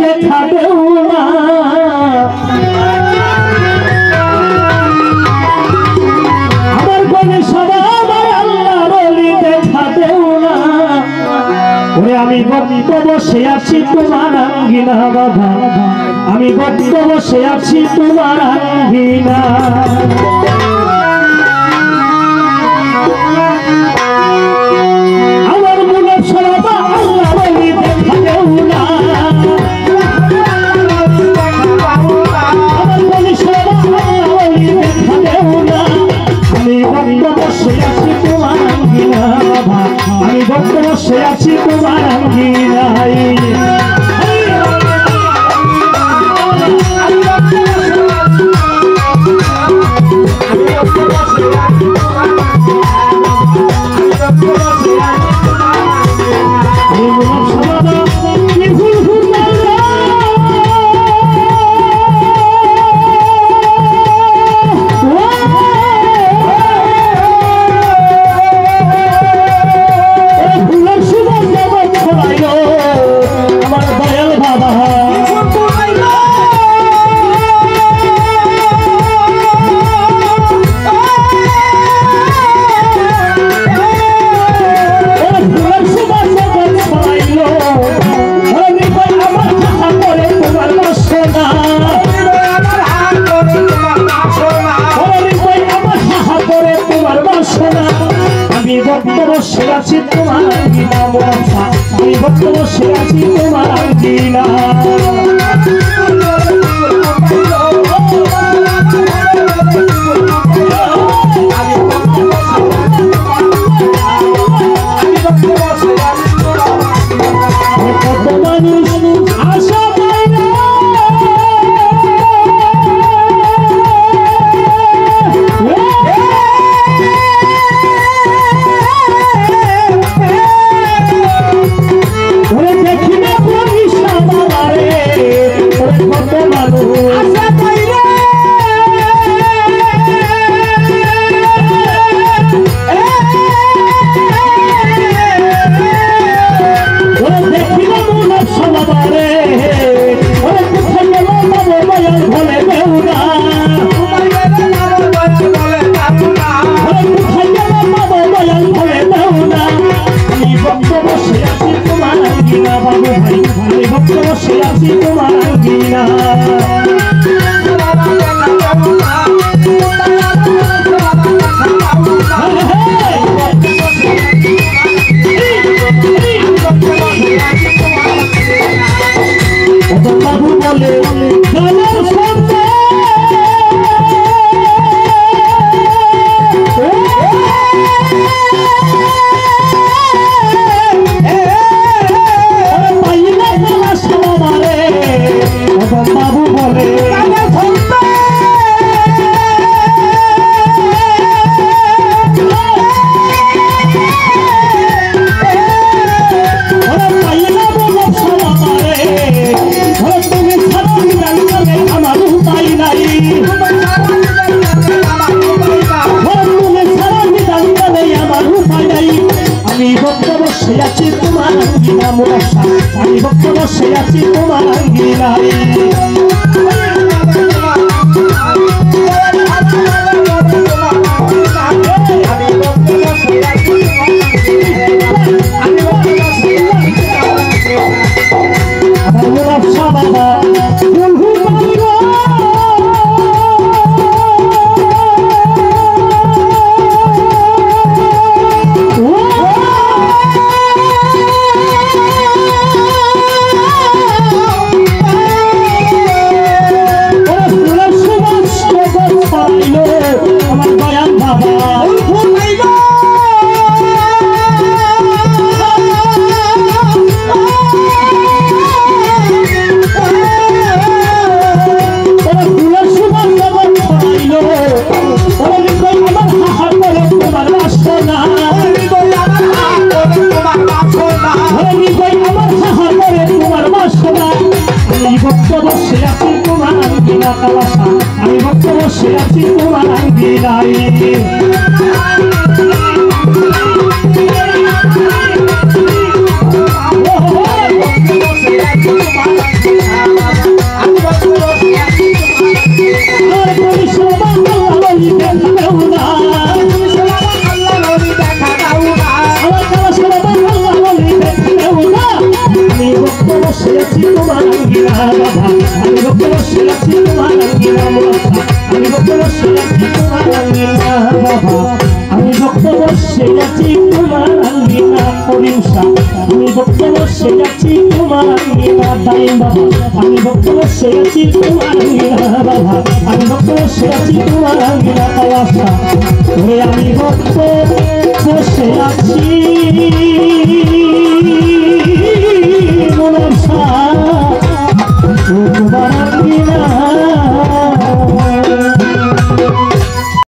দেখা দেও না আমার বলে সবাই আল্লাহ বলি দেখা দেও না ওরে আমি ভক্ত বসে আছি তোমার আঙ্গিনা বাবা আমি ভক্ত বসে আছি তোমার আঙ্গিনা আমার মনে সবাই আল্লাহ বলি দেখা দেও না আমার বলি সবাই আল্লাহ বলি দেখা দেও না আমি ভক্ত বসে আছি তোমার আঙ্গিনা বাবা আমি ভক্ত বসে আছি তোমার আঙ্গিনায় আমি ভক্ত বসে আছি তোমার আঙ্গিনা আমি ভক্ত বসে আছি তোমার আঙ্গিনা কত মানুষ আশা পায় না আমি ভক্ত বসে আছি তোমার আঙ্গিনায় আমি ভক্ত বসে আছি তোমার আঙ্গিনায় Oh, বসে আছি তোমার আঙ্গিনা বাবা আমি ভক্ত বসে আছি তোমার আঙ্গিনা বাবা আমি ভক্ত বসে আছি তোমার আঙ্গিনা করিমশা আমি ভক্ত বসে আছি তোমার আঙ্গিনা দাইম বাবা আমি ভক্ত বসে আছি তোমার আঙ্গিনা বাবা আমি ভক্ত বসে আছি তোমার আঙ্গিনা কাওয়াসা ওরে আমি ভক্ত বসে আছি